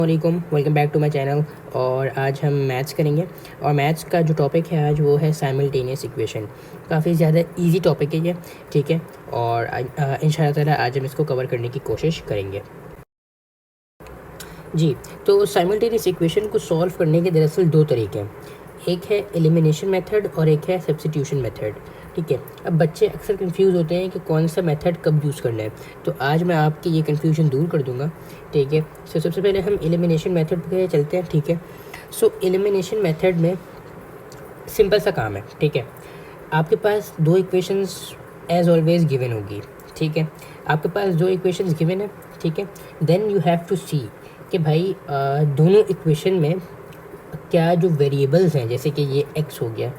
वालेकुम, welcome back to my channel. और आज हम मैथ्स करेंगे और मैथ्स का जो टॉपिक है आज वो है साइमल्टेनियस इक्वेशन। काफ़ी ज़्यादा इजी टॉपिक है ये, ठीक है। और इंशाल्लाह ताला आज हम इसको कवर करने की कोशिश करेंगे। जी, तो साइमल्टेनियस इक्वेशन को सॉल्व करने के दरअसल दो तरीके हैं। एक है एलिमिनेशन मेथड और एक है सब्स्टिट्यूशन मेथड, ठीक है। अब बच्चे अक्सर कंफ्यूज होते हैं कि कौन सा मेथड कब यूज़ करना है, तो आज मैं आपकी ये कंफ्यूजन दूर कर दूंगा, ठीक है। सो सबसे पहले हम एलिमिनेशन मेथड पे चलते हैं, ठीक है। सो एलिमिनेशन मेथड में सिंपल सा काम है, ठीक है। आपके पास दो इक्वेशंस एज ऑलवेज गिवन होगी, ठीक है। आपके पास दो इक्वेशंस गिवन है, ठीक है। देन यू हैव टू सी कि भाई दोनों इक्वेशन में क्या जो वेरिएबल्स हैं, जैसे कि ये x हो गया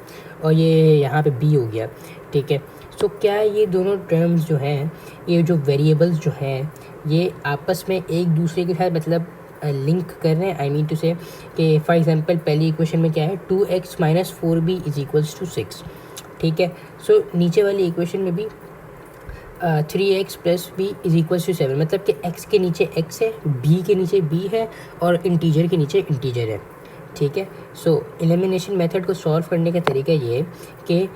और ये यहाँ पे b हो गया, ठीक है। सो क्या ये दोनों टर्म्स जो हैं, ये जो वेरिएबल्स जो हैं, ये आपस में एक दूसरे के साथ मतलब लिंक कर रहे हैं। आई मीन टू से कि फॉर एग्जांपल पहली इक्वेशन में क्या है, 2x minus 4b is equals to 6, ठीक है। सो नीचे वाली इक्वेशन में भी 3x plus B is equals to 7, मतलब कि x के नीचे x है, b के नीचे b है और इंटीजर के नीचे इंटीजर है, ठीक है। सो एलिमिनेशन मेथड को सॉल्व करने का तरीका ये है कि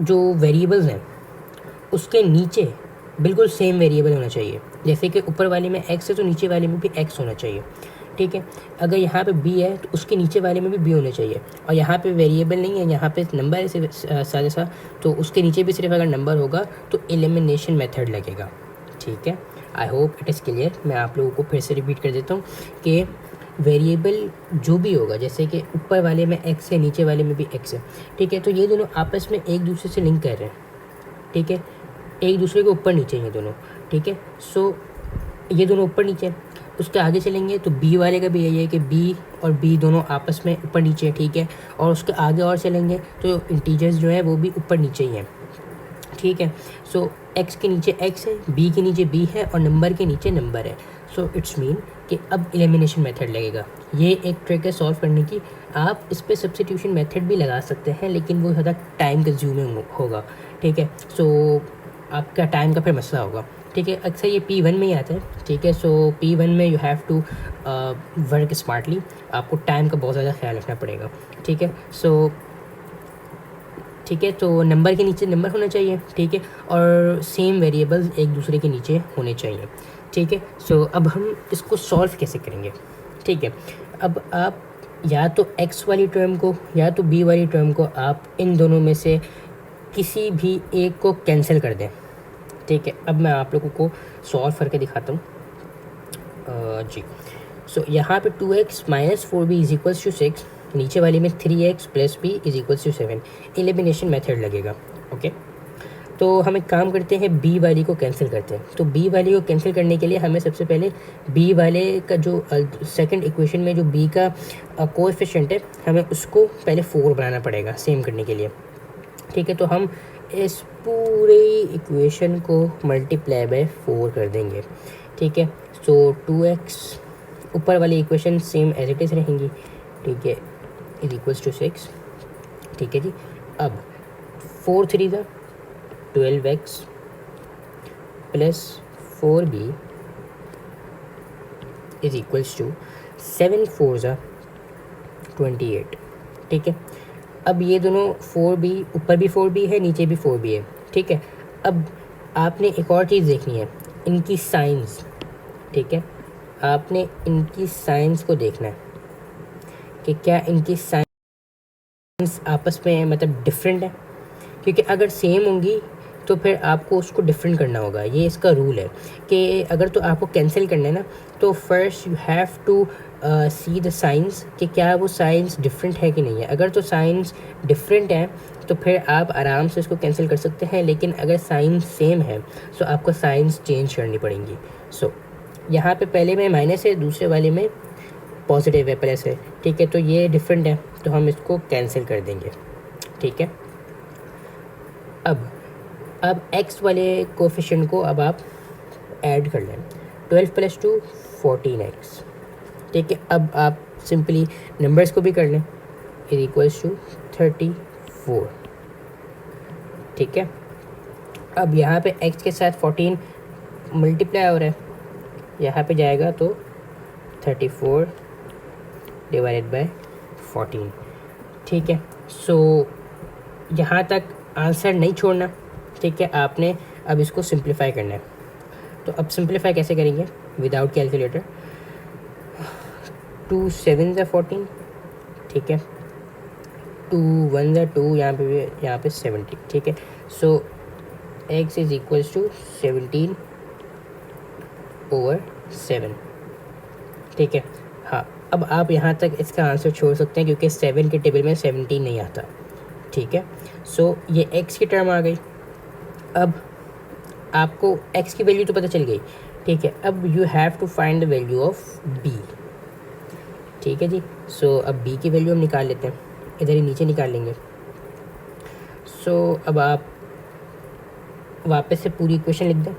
जो वेरिएबल्स हैं उसके नीचे बिल्कुल सेम वेरिएबल होना चाहिए। जैसे कि ऊपर वाले में x है तो नीचे वाले में भी x होना चाहिए, ठीक है। अगर यहाँ पे b है तो उसके नीचे वाले में भी b होना चाहिए। और यहाँ पे वेरिएबल नहीं है, यहाँ पे नंबर है सिर्फ सादा सा, तो उसके नीचे भी सिर्फ अगर नंबर होगा तो एलिमिनेशन मेथड लगेगा, ठीक है। I hope it is clear. मैं आप लोगों को फिर से रिपीट कर देता हूँ कि वेरिएबल जो भी होगा, जैसे कि ऊपर वाले में x है, नीचे वाले में भी x है, ठीक है। तो ये दोनों आपस में एक दूसरे से लिंक कर रहे हैं, ठीक है। एक दूसरे के ऊपर नीचे ये दोनों, ठीक है। सो ये दोनों ऊपर नीचे हैं। उसके आगे चलेंगे तो b वाले का भी यही है कि b और b दोनों आपस में ऊपर नीचे है, ठीक है। और उसके आगे और चलेंगे तो इंटीजर्स जो है वो भी ऊपर नीचे ही हैं, ठीक है। सो x के नीचे x है, b के नीचे b है और नंबर के नीचे नंबर है। सो इट्स मीन कि अब एलिमिनेशन मेथड लगेगा। ये एक ट्रिक है सॉल्व करने की। आप इस पर सब्स्टिट्यूशन मेथड भी लगा सकते हैं, लेकिन वो ज़्यादा टाइम कंज्यूमिंग होगा, ठीक है। सो आपका टाइम का फिर मसला होगा, ठीक है। अक्सर ये P1 में ही आता है, ठीक है। सो P1 में you have to work smartly, आपको टाइम का बहुत ज़्यादा ख्याल रखना पड़ेगा, ठीक है। सो ठीक है, तो नंबर के नीचे नंबर होना चाहिए, ठीक है। और सेम वेरिएबल्स एक दूसरे के नीचे होने चाहिए, ठीक है। सो अब हम इसको सॉल्व कैसे करेंगे, ठीक है। अब आप या तो x वाली टर्म को या तो b वाली टर्म को आप इन दोनों में से किसी भी एक को कैंसिल कर दें, ठीक है। अब मैं आप लोगों को सॉल्व करके दिखाता हूँ जी। सो यहाँ पे 2x minus 4b is equals to 6, नीचे वाले में 3x plus B is equals to 7, elimination method लगेगा, ओके। तो हम एक काम करते हैं, b वाली को कैंसिल करते हैं। तो b वाली को कैंसिल करने के लिए हमें सबसे पहले b वाले का जो सेकंड इक्वेशन में जो b का कोएफिशिएंट है, हमें उसको पहले 4 बनाना पड़ेगा सेम करने के लिए, ठीक है। तो हम इस पूरे इक्वेशन को मल्टीप्लाई बाय 4 कर देंगे, ठीक है। सो 2x ऊपर वाली equation same as it is रहेंगी, ठीक है, इज इक्वल्स टू 6, ठीक है जी। अब 4 3 ज़ा 12x plus 4b is equals to 7 4 ज़ा 28, ठीक है। अब ये दोनों 4b, ऊपर भी 4b है, नीचे भी 4b है, ठीक है। अब आपने एक और चीज़ देखनी है, इनकी साइंस, ठीक है। आपने इनकी साइंस को देखना है कि क्या इनकी साइंस आपस में मतलब डिफरेंट है, क्योंकि अगर सेम होंगी तो फिर आपको उसको डिफरेंट करना होगा। ये इसका रूल है कि अगर तो आपको कैंसिल करना है ना, तो first you have to see the signs कि क्या वो साइंस डिफरेंट है कि नहीं है। अगर तो साइंस डिफरेंट है तो फिर आप आराम से उसको कैंसिल कर सकते हैं, लेकिन अगर साइंस सेम है तो आपको साइंस चेंज करनी पड़ेंगी। सो यहाँ पे पहले में माइनस है, दूसरे वाले में पॉजिटिव है, प्लस है, ठीक है। तो ये डिफरेंट है तो हम इसको कैंसिल कर देंगे, ठीक है। अब x वाले कोफिशिएंट को अब आप ऐड कर लें, 12 प्लस 2 14x, ठीक है। अब आप सिंपली नंबर्स को भी कर लें, इज इक्वल्स टू 34, ठीक है। अब यहाँ पे x के साथ 14 मल्टीप्लाई हो रहा है, यहाँ पे जाएगा तो 34 डिवाइडेड बाय 14। ठीक है, सो यहाँ तक आंसर नहीं छोड़ना। ठीक है, आपने अब इसको सिंप्लीफाई करना है। तो अब सिंप्लीफाई कैसे करेंगे? Without calculator. 2 7 ज़ा 14, ठीक है, 2 1 ज़ा 2, यहाँ पे 70। ठीक है, सो x इज इक्वल्स टू 17/7। ठीक है, हाँ, अब आप यहाँ तक इसका आंसर छोड़ सकते हैं क्योंकि 7 के टेबल में 17 नहीं आता। ठीक है, सो ये x की टर्म आ गई। अब आपको x की वैल्यू तो पता चल गई। ठीक है, अब you have to find the value of b। ठीक है जी, सो अब b की वैल्यू हम निकाल लेते हैं, इधर ही नीचे निकाल लेंगे। सो अब आप वापस से पूरी इक्वेशन लिख दें।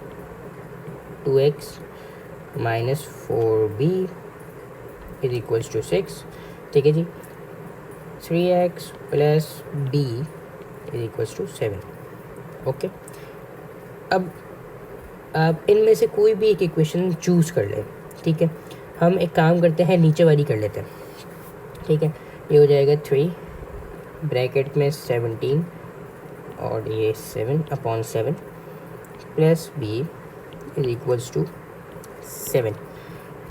2x minus 4b is equals to 6। ठीक है जी, 3x प्लस b is equals to 7। Okay, अब आप इनमें से कोई भी एक इक्वेशन चूज़ कर लें। ठीक है, हम एक काम करते हैं, नीचे वाली कर लेते हैं। ठीक है, ये हो जाएगा 3 ब्रैकेट में 17 और ये 7/7 plus b is equals to 7।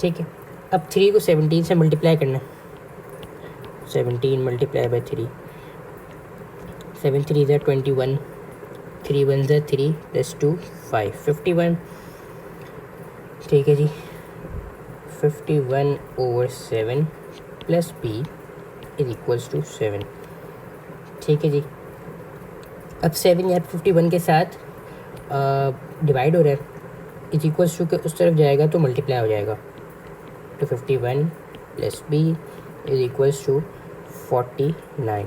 ठीक है, अब 3 को 17 से मल्टीप्लाई करना है। 17 मल्टीप्लाई बाई 3, 7 3 ज़ा 21, 3 1 ज़ा 3 प्लस 2 5, 51। ठीक है जी, 51/7 plus b is equals to 7। ठीक है जी, अब 7 यहाँ 51 के साथ डिवाइड हो रहा है, इज इक्वल्स टू के उस तरफ जाएगा तो मल्टीप्लाई हो जाएगा। तो 51 plus b is equals to 49।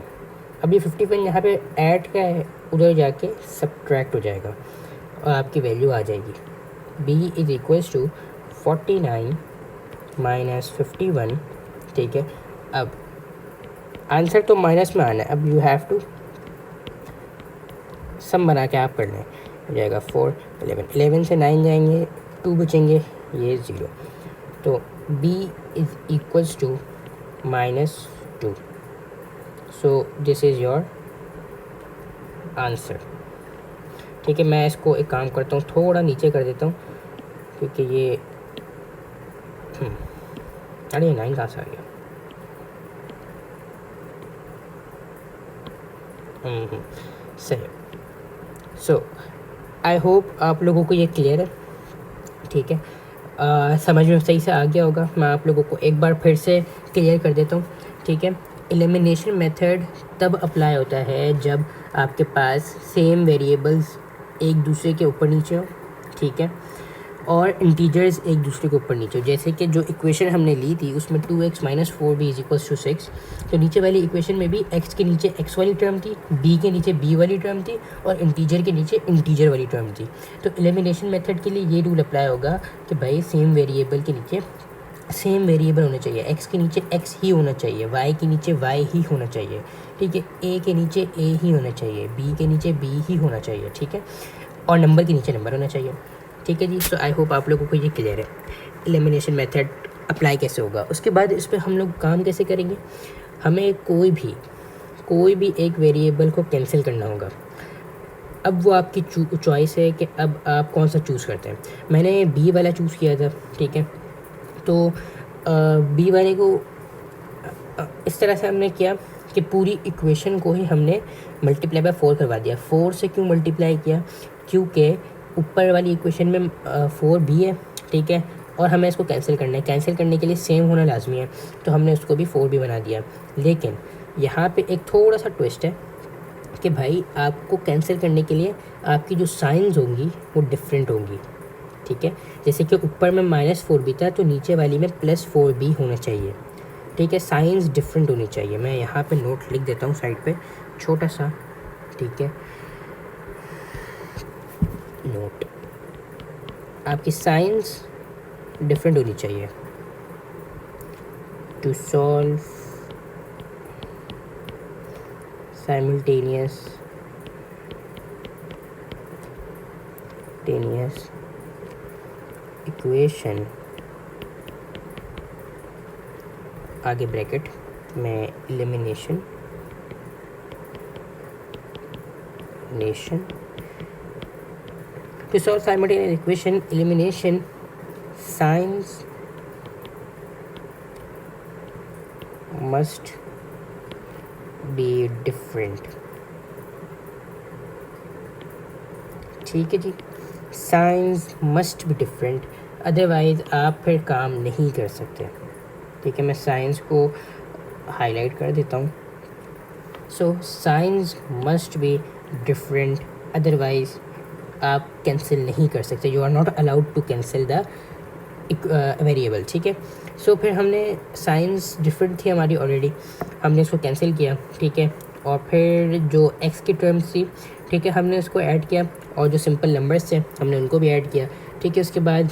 अब ये 51 यहाँ पे ऐड का है, उधर जाके सब्ट्रैक्ट हो जाएगा और आपकी वैल्यू आ जाएगी। b is equals to 49 minus 51। ठीक है, अब आंसर तो माइनस में आना है, अब यू हैव टू सम बना के आप करना है। हो जाएगा 4 11, 11 से 9 जाएंगे, 2 बचेंगे, ये 0। तो b is equals to -2। So this is your answer. ठीक है, मैं इसको एक काम करता हूँ, थोड़ा नीचे कर देता हूँ क्योंकि ये अरे 9 कहाँ से आ गया? सही। सो आई होप आप लोगों को ये क्लियर है। ठीक है, समझ में सही से आ गया होगा। मैं आप लोगों को एक बार फिर से क्लियर कर देता हूँ। ठीक है, एलिमिनेशन मेथड तब अप्लाई होता है जब आपके पास सेम वेरिएबल्स एक दूसरे के ऊपर नीचे हो। ठीक है, और इंटीजर्स एक दूसरे के ऊपर नीचे हो। जैसे कि जो इक्वेशन हमने ली थी उसमें 2x minus 4b is equals to 6, तो नीचे वाली इक्वेशन में भी x के नीचे x वाली टर्म थी, b के नीचे b वाली टर्म थी और इंटीजर के नीचे इंटीजर वाली टर्म थी। तो एलिमिनेशन मेथड के लिए ये रूल अप्लाई होगा कि भाई सेम वेरिएबल के नीचे सेम वेरिएबल होना चाहिए, x के नीचे x ही होना चाहिए, y के नीचे y ही होना चाहिए। ठीक है, a के नीचे a ही होना चाहिए, b के नीचे b ही होना चाहिए। ठीक है, और नंबर के नीचे नंबर होना चाहिए। ठीक है जी, सो आई होप आप लोगों को ये क्लियर है एलिमिनेशन मेथड अप्लाई कैसे होगा। उसके बाद इस पर हम लोग काम कैसे करेंगे, हमें कोई भी एक वेरिएबल को कैंसिल करना होगा। अब वो आपकी चॉइस है कि अब आप कौन सा चूज़ करते हैं। मैंने बी वाला चूज़ किया था। ठीक है, तो बी वाले को इस तरह से हमने किया कि पूरी इक्वेशन को ही हमने मल्टीप्लाई बाय 4 करवा दिया। 4 से क्यों मल्टीप्लाई किया? क्योंकि ऊपर वाली इक्वेशन में 4 भी है। ठीक है, और हमें इसको कैंसिल करना है। कैंसिल करने के लिए सेम होना लाजमी है, तो हमने उसको भी 4 भी बना दिया। लेकिन यहाँ पे एक थोड़ा सा ट्विस्ट है कि भाई आपको कैंसिल करने के लिए आपकी जो साइंस होंगी वो डिफरेंट होंगी। ठीक है, जैसे कि ऊपर में -4 भी था तो नीचे वाली में +4 भी होना चाहिए। ठीक है, साइंस डिफरेंट होनी चाहिए। मैं यहाँ पे नोट लिख देता हूँ साइड पे छोटा सा। ठीक है, नोट, आपकी साइंस डिफरेंट होनी चाहिए। टू सॉल्व साइमल्टेनियस इक्वेशन आगे ब्रैकेट में elimination to solve simultaneous equation elimination signs must be different. ठीक है जी, science must be different, otherwise आप फिर काम नहीं कर सकते. ठीक है, मैं साइंस को हाईलाइट कर देता हूँ. So signs must be different, otherwise आप कैंसिल नहीं कर सकते. You are not allowed to cancel the variable. ठीक है, सो फिर हमने साइंस डिफरेंट थी हमारी ऑलरेडी, हमने इसको कैंसिल किया. ठीक है, और फिर जो एक्स की टर्म्स थी, ठीक है, हमने उसको ऐड किया, और जो सिंपल नंबर्स थे हमने उनको भी ऐड किया. ठीक है, उसके बाद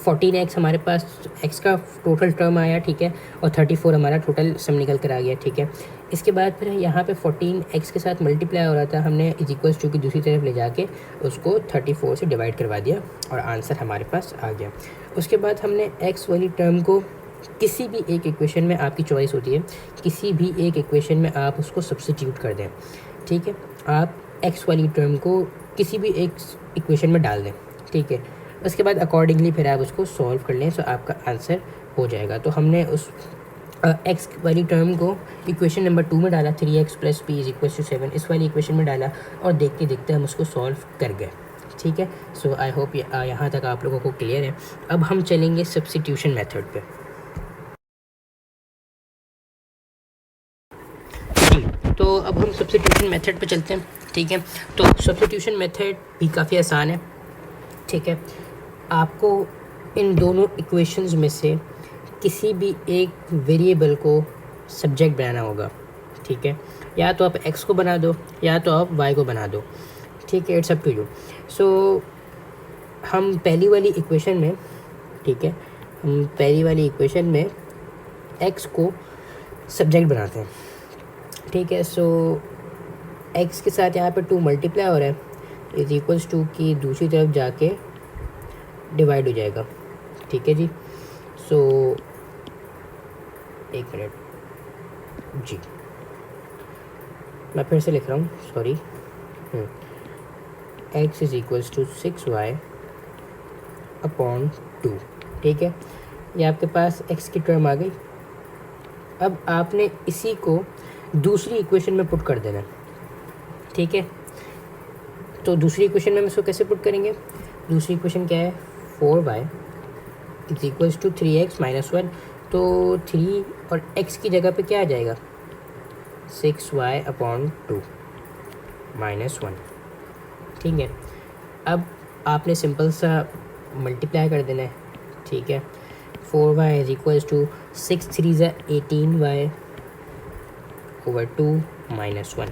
14x हमारे पास x का टोटल टर्म आया. ठीक है, और 34 हमारा टोटल सम निकल कर आ गया. ठीक है, इसके बाद फिर यहाँ पे 14x के साथ मल्टीप्लाई हो रहा था, हमने इज इक्वल्स टू की दूसरी तरफ ले जाके उसको 34 से डिवाइड करवा दिया और आंसर हमारे पास आ गया. उसके बाद हमने x वाली टर्म को किसी भी एक इक्वेशन में, आपकी चॉइस होती है, किसी भी एक इक्वेशन में आप उसको सब्स्टिट्यूट कर दें. ठीक है, आप x वाली टर्म को किसी भी एक इक्वेशन में डाल दें. ठीक है, उसके बाद अकॉर्डिंगली फिर आप उसको सॉल्व कर लें, सो आपका आंसर हो जाएगा. तो हमने उस x वाली टर्म को इक्वेशन नंबर 2 में डाला, 3x + p = 7, इस वाली इक्वेशन में डाला, और देखते देखते हम उसको सॉल्व कर गए. ठीक है, सो आई होप यहाँ तक आप लोगों को क्लियर है. अब हम चलेंगे सब्स्टिट्यूशन मेथड पे. जी, तो अब हम सब्स्टिट्यूशन मेथड पे चलते हैं. ठीक है, तो सब्स्टिट्यूशन मेथड भी काफ़ी आसान है. ठीक है, आपको इन दोनों इक्वेशंस में से किसी भी एक वेरिएबल को सब्जेक्ट बनाना होगा. ठीक है, या तो आप x को बना दो या तो आप y को बना दो. ठीक है, इट्स अप टू यू. सो हम पहली वाली इक्वेशन में, ठीक है, हम पहली वाली इक्वेशन में x को सब्जेक्ट बनाते हैं. ठीक है, सो x के साथ यहाँ पे 2 मल्टीप्लाई हो रहा है, इज इक्वल्स टू की दूसरी तरफ जाके डिवाइड हो जाएगा. ठीक है जी, सो एक मिनट जी, मैं फिर से लिख रहा हूँ, sorry. x is equals to 6y upon 2. ठीक है, ये आपके पास x की टर्म आ गई. अब आपने इसी को दूसरी इक्वेशन में पुट कर देना. ठीक है, तो दूसरी इक्वेशन में हम इसको कैसे पुट करेंगे? दूसरी इक्वेशन क्या है? 4y is equals to 3x - 1. तो 3 और x की जगह पे क्या आ जाएगा? 6y upon 2 - 1. ठीक है, अब आपने सिंपल सा मल्टीप्लाई कर देना है. ठीक है, 4y is equals to 6 3 18y over 2 - 1.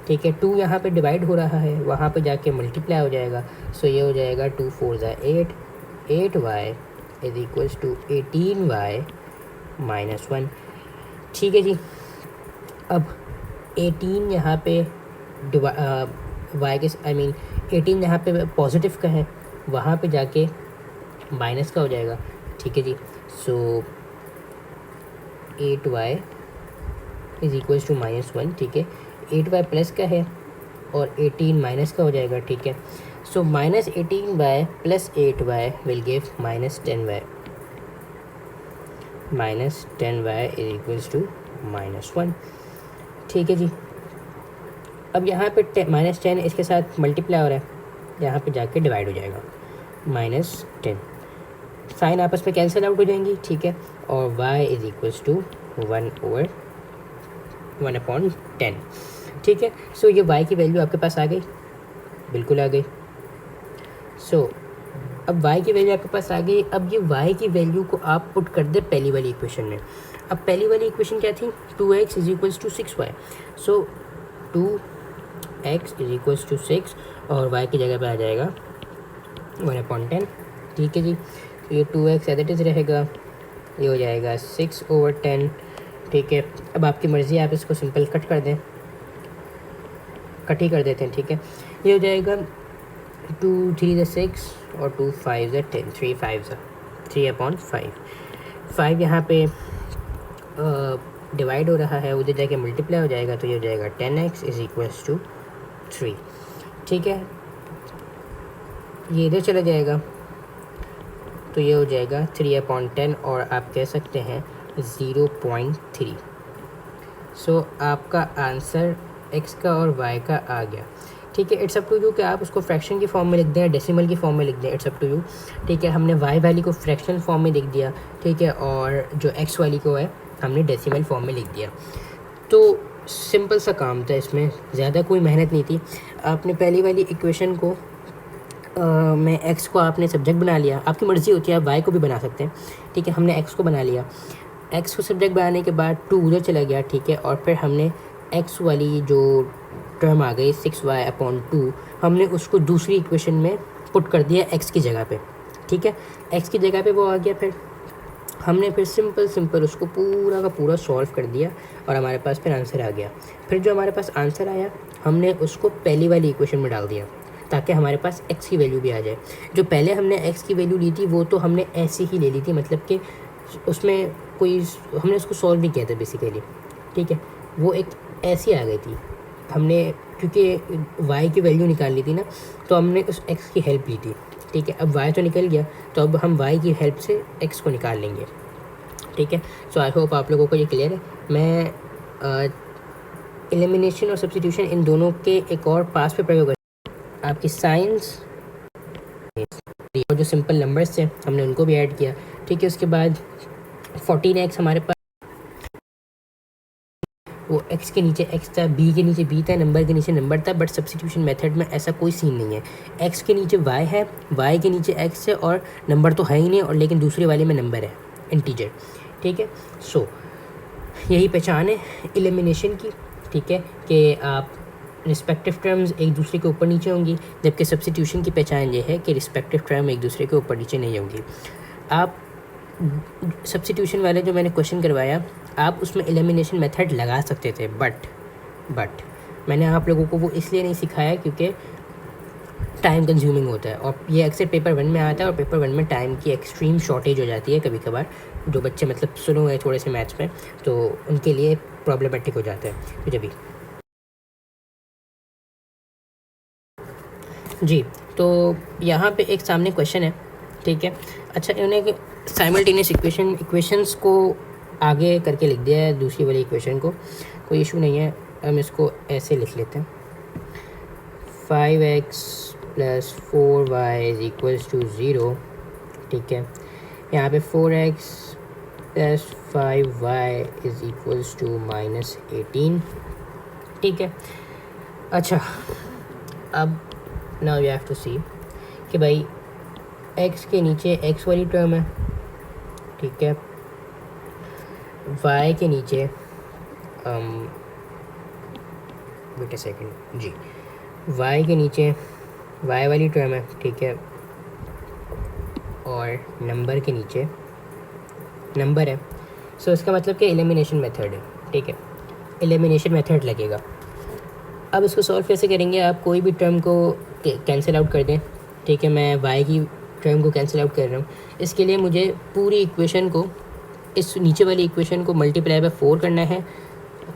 ठीक है, 2 यहाँ पे डिवाइड हो रहा है, वहाँ पे जाके मल्टीप्लाई हो जाएगा. सो ये हो जाएगा 2 4 8, 8y is equals to 18y - 1. ठीक है जी, अब 18 यहाँ पे y के 18 यहाँ पे पॉजिटिव का है, वहाँ पे जाके माइनस का हो जाएगा. ठीक है जी, सो 8y इज इक्वल्स टू -1. ठीक है, 8y प्लस का है और 18 माइनस का हो जाएगा. ठीक है, so -18y + 8y will give -10y. -10y is equals to -1. ठीक है जी, अब यहाँ पे -10 इसके साथ मल्टीप्लाई हो रहा है, यहाँ पे जाके डिवाइड हो जाएगा, -10. साइन आपस में कैंसिल आउट हो जाएंगी. ठीक है, और y इज इक्वल्स टू 1/10. ठीक है, सो ये y की वैल्यू आपके पास आ गई, बिल्कुल आ गई. सो अब y की वैल्यू आपके पास आ गई. अब ये y की वैल्यू को आप पुट कर दे पहली वाली इक्वेशन में. अब पहली वाली इक्वेशन क्या थी? 2x is equals to 6y. So 2x is equals to 6 और y की जगह पे आ जाएगा 1/10. ठीक है जी, तो ये 2x एज इट इज़ रहेगा, ये हो जाएगा 6/10. ठीक है, अब आपकी मर्ज़ी, आप इसको सिंपल कट कर दें, कट ही कर देते हैं. ठीक है, ये हो जाएगा 2 3 6 और 2 5 10, 3 5 3/5. 5 यहाँ पे डिवाइड हो रहा है उधर जाके मल्टीप्लाई हो जाएगा, तो ये हो जाएगा 10x इज़ इक्वल्स टू 3। ठीक है, ये इधर चला जाएगा तो ये हो जाएगा 3/10 और आप कह सकते हैं 0.3। सो आपका आंसर x का और y का आ गया। ठीक है, इट्स अप टू यू कि आप उसको फ्रैक्शन की फॉर्म में लिख दें या डेसिमल की फॉर्म में लिख दें, इट्स अप टू यू। ठीक है, हमने y वैल्यू को फ्रैक्शनल फॉर्म में लिख दिया, ठीक है, और जो x वाली को है हमने डेसिमल फॉर्म में लिख दिया। तो सिंपल सा काम था, इसमें ज़्यादा कोई मेहनत नहीं थी। आपने पहली वाली इक्वेशन को में x को आपने सब्जेक्ट बना लिया, आपकी मर्ज़ी होती है, आप y को भी बना सकते हैं। ठीक है, हमने x को बना लिया, x को सब्जेक्ट बनाने के बाद 2 उधर चला गया। ठीक है, और फिर हमने x वाली जो टर्म आ गई 6y/2, हमने उसको दूसरी इक्वेशन में पुट कर दिया x की जगह पे। ठीक है, x की जगह पे वो आ गया, फिर हमने फिर सिंपल उसको पूरा का पूरा सॉल्व कर दिया और हमारे पास फिर आंसर आ गया। फिर जो हमारे पास आंसर आया हमने उसको पहली वाली इक्वेशन में डाल दिया ताकि हमारे पास x की वैल्यू भी आ जाए। जो पहले हमने x की वैल्यू ली थी वो तो हमने ऐसे ही ले ली थी, मतलब कि उसमें कोई हमने उसको सॉल्व नहीं किया था बेसिकली। ठीक है, वो एक ऐसी आ गई थी, हमने क्योंकि y की वैल्यू निकाल ली थी ना, तो हमने उस x की हेल्प ली थी। ठीक है, अब y तो निकल गया तो अब हम y की हेल्प से x को निकाल लेंगे। ठीक है, सो आई होप आप लोगों को ये क्लियर है। मैं एलिमिनेशन और सब्स्टिट्यूशन इन दोनों के एक और पास पे प्रयोग कर आपकी साइंस और जो सिंपल नंबर्स थे हमने उनको भी ऐड किया। ठीक है, उसके बाद 14x हमारे पास वो x के नीचे x था, b के नीचे b था, नंबर के नीचे नंबर था, बट सब्स्टिट्यूशन मेथड में ऐसा कोई सीन नहीं है। x के नीचे y है, y के नीचे x है और नंबर तो है ही नहीं, और लेकिन दूसरे वाले में नंबर है इंटीजर। ठीक है, सो यही पहचान है एलिमिनेशन की। ठीक है, कि आप रिस्पेक्टिव टर्म्स एक दूसरे के ऊपर नीचे होंगी, जबकि सब्स्टिट्यूशन की पहचान ये है कि रिस्पेक्टिव टर्म एक दूसरे के ऊपर नीचे नहीं होंगी। आप सब्स्टिट्यूशन वाले जो मैंने क्वेश्चन करवाया आप उसमें एलिमिनेशन मेथड लगा सकते थे, बट मैंने आप लोगों को वो इसलिए नहीं सिखाया क्योंकि टाइम कंज्यूमिंग होता है, और ये अक्सर पेपर 1 में आता है, और पेपर 1 में टाइम की एक्सट्रीम शॉर्टेज हो जाती है कभी कभार। जो बच्चे मतलब सुनो हुए थोड़े से मैथ्स में, तो उनके लिए प्रॉब्लमेटिक हो जाता है। तो जब जी, तो यहाँ पे एक सामने क्वेश्चन है। ठीक है, अच्छा इन्होंने साइमल्टेनियस इक्वेशंस को आगे करके लिख दिया है दूसरी वाली इक्वेशन को, कोई इशू नहीं है, हम इसको ऐसे लिख लेते हैं 5x + 4y = 0। ठीक है, यहाँ पे 4x + 5y = -18। ठीक है, अच्छा अब नाउ यू हैव टू सी कि भाई x के नीचे x वाली टर्म है। ठीक है, y के नीचे वेट अ सेकंड जी, y के नीचे y वाली टर्म है। ठीक है, और नंबर के नीचे नंबर है। सो इसका मतलब कि एलिमिनेशन मेथड है। ठीक है, एलिमिनेशन मेथड लगेगा। अब इसको सॉल्व कैसे करेंगे, आप कोई भी टर्म को कैंसिल आउट कर दें। ठीक है, मैं y की टर्म को कैंसिल आउट कर रहा हूँ। इसके लिए मुझे पूरी इक्वेशन को, इस नीचे वाली इक्वेशन को मल्टीप्लाई बाय 4 करना है,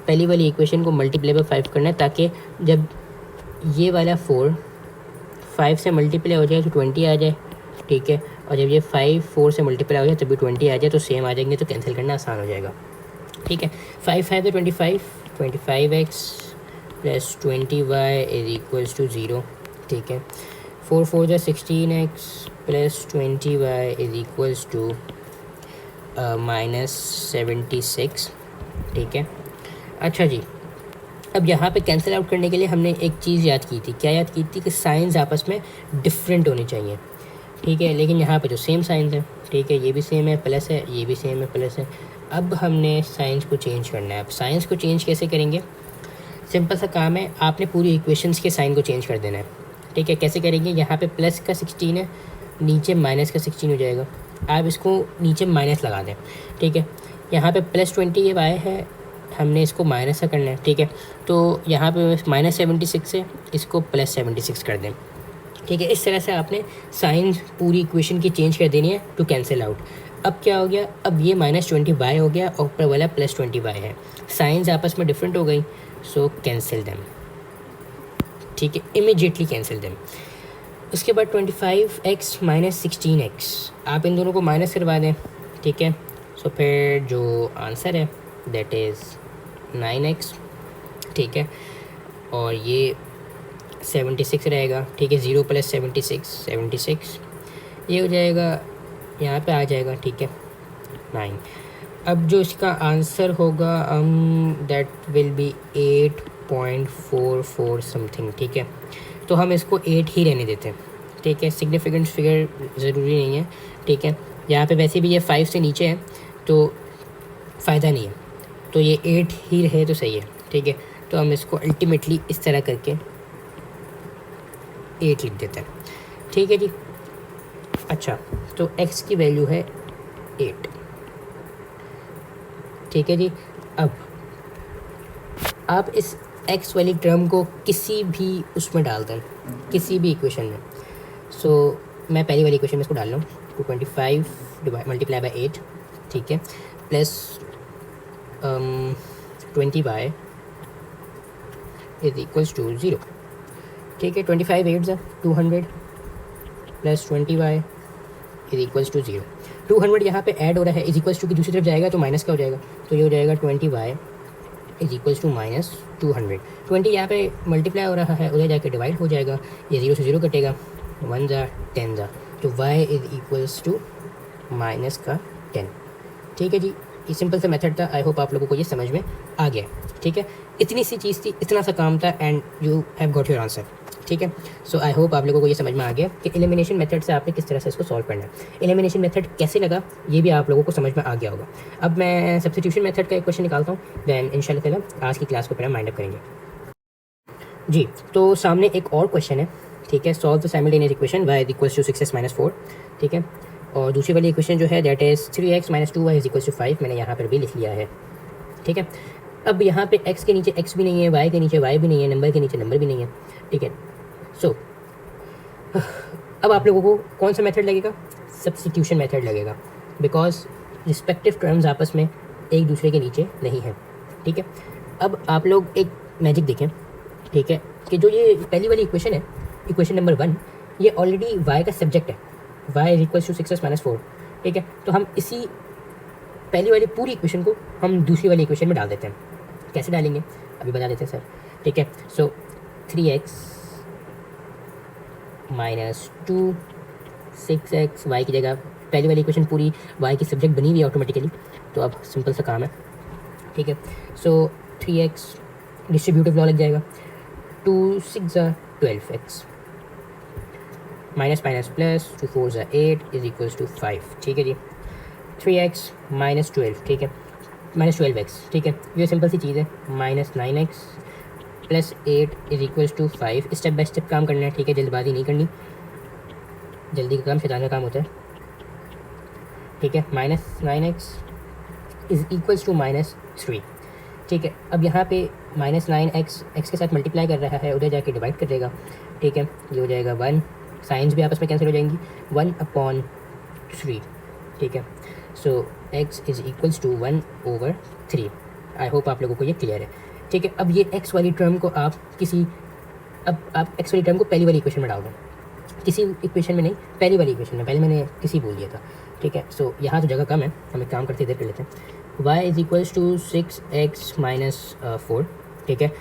पहली वाली इक्वेशन को मल्टीप्लाई बाय 5 करना है, ताकि जब ये वाला 4 5 से मल्टीप्लाई हो जाए तो 20 आ जाए। ठीक है, और जब ये 5 4 से मल्टीप्लाई हो जाए तभी 20 आ जाए, तो सेम आ जाएंगे, तो कैंसिल करना आसान हो जाएगा। ठीक है, 5 5 तो 25, 25x + 20y = 0। ठीक है, 4 4 जो 16x + 20y = -76। ठीक है, अच्छा जी, अब यहाँ पे कैंसिल आउट करने के लिए हमने एक चीज़ याद की थी। क्या याद की थी? कि साइंस आपस में डिफरेंट होने चाहिए। ठीक है, लेकिन यहाँ पे जो सेम साइंस है, ठीक है, ये भी सेम है प्लस है, ये भी सेम है प्लस है। अब हमने साइंस को चेंज करना है। अब साइंस को चेंज कैसे करेंगे? सिंपल सा काम है, आपने पूरी इक्वेशंस के साइन को चेंज कर देना है। ठीक है, कैसे करेंगे? यहाँ पे प्लस का 16 है, नीचे माइनस का 16 हो जाएगा। आप इसको नीचे माइनस लगा दें। ठीक है, यहाँ पे +20 ये y है, हमने इसको माइनस का करना है। ठीक है, तो यहाँ पे -76 है, इसको +76 कर दें। ठीक है, इस तरह से आपने साइन पूरी इक्वेशन की चेंज कर देनी है टू कैंसिल आउट। अब क्या हो गया, अब ये -20y हो गया और ऊपर वाला +20y है, साइंस आपस में डिफरेंट हो गई, सो कैंसिल देम, ठीक है, इमीडिएटली कैंसिल देम। उसके बाद 25x - 16x, आप इन दोनों को माइनस करवा दें, ठीक है। सो फिर जो आंसर है दैट इज़ 9x, ठीक है, और ये 76 रहेगा, ठीक है, 0 + 76 ये हो जाएगा, यहाँ पे आ जाएगा, ठीक है, 9। अब जो इसका आंसर होगा दैट विल बी 8.44 समथिंग, ठीक है। तो हम इसको 8 ही रहने देते हैं, ठीक है, सिग्निफिकेंट फिगर ज़रूरी नहीं है, ठीक है। यहाँ पे वैसे भी ये 5 से नीचे है तो फ़ायदा नहीं है, तो ये 8 ही रहे तो सही है, ठीक है। तो हम इसको अल्टीमेटली इस तरह करके 8 लिख देते हैं, ठीक है जी। अच्छा, तो x की वैल्यू है 8, ठीक है जी। अब आप इस x वाली टर्म को किसी भी उसमें डाल दें, किसी भी इक्वेशन में। सो मैं पहली वाली इक्वेशन में इसको डाल रहा हूँ, 225 × 8, ठीक है, प्लस 20y = 0, ठीक है। 25 8 है 200 प्लस 20y = 0। 200 यहाँ पे ऐड हो रहा है, = की दूसरी तरफ जाएगा तो माइनस का हो जाएगा, तो ये हो जाएगा 20y = -200। 20 यहाँ पे मल्टीप्लाई हो रहा है, उधर जाके डिवाइड हो जाएगा, ये 0 से 0 कटेगा, 1 ज़ा 10 ज़ा, तो y = -10, ठीक है जी। ये सिंपल सा मेथड था, आई होप आप लोगों को ये समझ में आ गया, ठीक है। इतनी सी चीज़ थी, इतना सा काम था, and you have got your answer, ठीक है। सो आई होप आप लोगों को ये समझ में आ गया कि एलिमिनेशन मेथड से आपने किस तरह से इसको सॉल्व करना है। एलिमिनेशन मेथड कैसे लगा ये भी आप लोगों को समझ में आ गया होगा। अब मैं सब्स्टिट्यूशन मेथड का एक क्वेश्चन निकालता हूँ, देन इंशाल्लाह ताला आज की क्लास को फिर हम माइंड अप करेंगे जी। तो सामने एक और क्वेश्चन है, ठीक है, solve the simultaneous equation y = 6x - 4, ठीक है, और दूसरी वाली इक्वेशन जो है दैट इज़ 3x - 2y = 5, मैंने यहाँ पर भी लिख लिया है, ठीक है। अब यहाँ पे x के नीचे x भी नहीं है, y के नीचे y भी नहीं है, नंबर के नीचे नंबर भी नहीं है, ठीक है। सो अब आप लोगों को कौन सा मेथड लगेगा, सब्स्टिट्यूशन मेथड लगेगा, बिकॉज रिस्पेक्टिव टर्म्स आपस में एक दूसरे के नीचे नहीं है, ठीक है। अब आप लोग एक मैजिक देखें, ठीक है, कि जो ये पहली वाली इक्वेशन है, इक्वेशन नंबर 1, ये ऑलरेडी y का सब्जेक्ट है, y = 6x - 4, ठीक है। तो हम इसी पहली वाली पूरी इक्वेशन को हम दूसरी वाली इक्वेशन में डाल देते हैं। कैसे डालेंगे अभी बता देते हैं सर, ठीक है। सो 3x - 2 6x, y की जगह पहली वाली इक्वेशन पूरी y की सब्जेक्ट बनी हुई है ऑटोमेटिकली, तो अब सिंपल सा काम है, ठीक है। सो 3x डिस्ट्रीब्यूटिव लॉ लग जाएगा, 2 6 12x, माइनस माइनस प्लस, 2 4 8 = 5, ठीक है जी। 3x - 12, ठीक है, -12x, ठीक है, ये सिंपल सी चीज़ है, -9x + 8 = 5। स्टेप बाय स्टेप काम करना है, ठीक है, जल्दबाजी नहीं करनी, जल्दी का काम शैतान का काम होता है, ठीक है। -9x = -3, ठीक है। अब यहाँ पे -9x x के साथ मल्टीप्लाई कर रहा है, उधर जाके डिवाइड कर देगा, ठीक है, ये हो जाएगा 1, साइंस भी आपस में कैंसिल हो जाएंगी, 1/3, ठीक है। सो x = 1/3। आई होप आप लोगों को ये क्लियर है, ठीक है। अब ये x वाली टर्म को आप आप x वाली टर्म को पहली वाली इक्वेशन में डाल दो, किसी इक्वेशन में नहीं, पहली वाली इक्वेशन में, पहले मैंने किसी बोल दिया था, ठीक है। सो यहाँ तो जगह कम है, हम एक काम करते इधर कर लेते हैं, y = 6x - 4, ठीक है।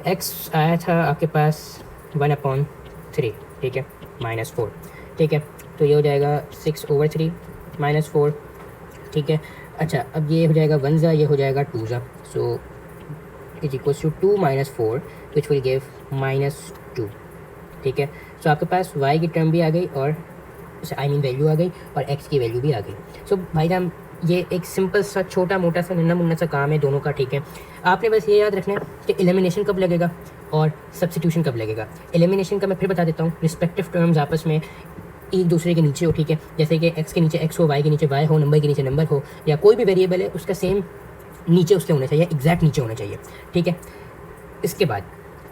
x आया था आपके पास 1/3, ठीक है, -4, ठीक है, तो ये हो जाएगा 6/3 -4, ठीक है। अच्छा, अब ये हो जाएगा 1 ज़ा, ये हो जाएगा 2 ज़ा, सो = 2 - 4 विच विल गिव -2, ठीक है। सो आपके पास y की टर्म भी आ गई और वैल्यू आ गई और x की वैल्यू भी आ गई। सो भाई जान ये एक सिंपल सा छोटा मोटा सा नन्ना मुन्ना सा काम है दोनों का, ठीक है। आपने बस ये याद रखना है कि एलिमिनेशन कब लगेगा और सब्स्टिट्यूशन कब लगेगा। एलिमिनेशन का मैं फिर बता देता हूँ, रिस्पेक्टिव टर्म्स आपस में एक दूसरे के नीचे हो, ठीक है, जैसे कि x के नीचे x हो, y के नीचे y हो, नंबर के नीचे नंबर हो, या कोई भी वेरिएबल है उसका सेम नीचे उसके होना चाहिए, एग्जैक्ट नीचे होना चाहिए, ठीक है। इसके बाद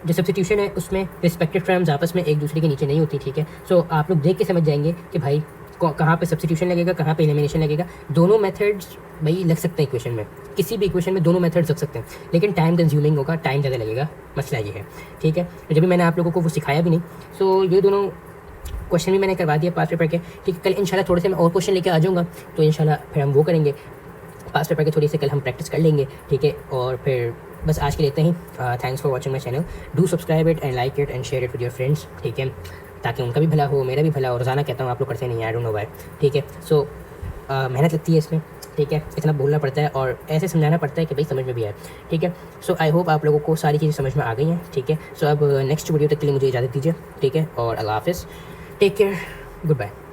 जो सब्स्टिट्यूशन है उसमें रिस्पेक्टिव टर्म्स आपस में एक दूसरे के नीचे नहीं होती, ठीक है। सो आप लोग देख के समझ जाएंगे कि भाई कहाँ पे सब्स्टिट्यूशन लगेगा, कहाँ पे एलिमिनेशन लगेगा। दोनों मेथड्स भाई लग सकते हैं इक्वेशन में, किसी भी इक्वेशन में दोनों मेथड्स लग सकते हैं, लेकिन टाइम कंज्यूमिंग होगा, टाइम ज़्यादा लगेगा, मसला ये है। ठीक है, तो जब भी मैंने आप लोगों को वो सिखाया भी नहीं, सो ये दोनों क्वेश्चन भी मैंने करवा दिया पास पेपर के। ठीक है, कल इंशाल्लाह थोड़े से मैं और क्वेश्चन लेके आ जाऊँगा, तो इंशाल्लाह फिर हम वो करेंगे, पास पेपर के थोड़ी से कल हम प्रैक्टिस कर लेंगे। ठीक है, और फिर बस आज के लिए इतना ही। Thanks for watching my channel, do subscribe it and like it and share it with your friends. ठीक है, ताकि उनका भी भला हो, मेरा भी भला हो। रोज़ाना कहता हूँ, आप लोग करते नहीं, आई डोंट नो व्हाई। ठीक है, सो मेहनत लगती है इसमें। ठीक है, इतना बोलना पड़ता है और ऐसे समझाना पड़ता है कि भाई समझ में भी आए। ठीक है, सो आई होप आप लोगों को सारी चीज़ें समझ में आ गई हैं। ठीक है, सो अब नेक्स्ट वीडियो तक के लिए मुझे इजाज़त दीजिए। ठीक है, और अल्लाह हाफ़िज़, टेक केयर, गुड बाय।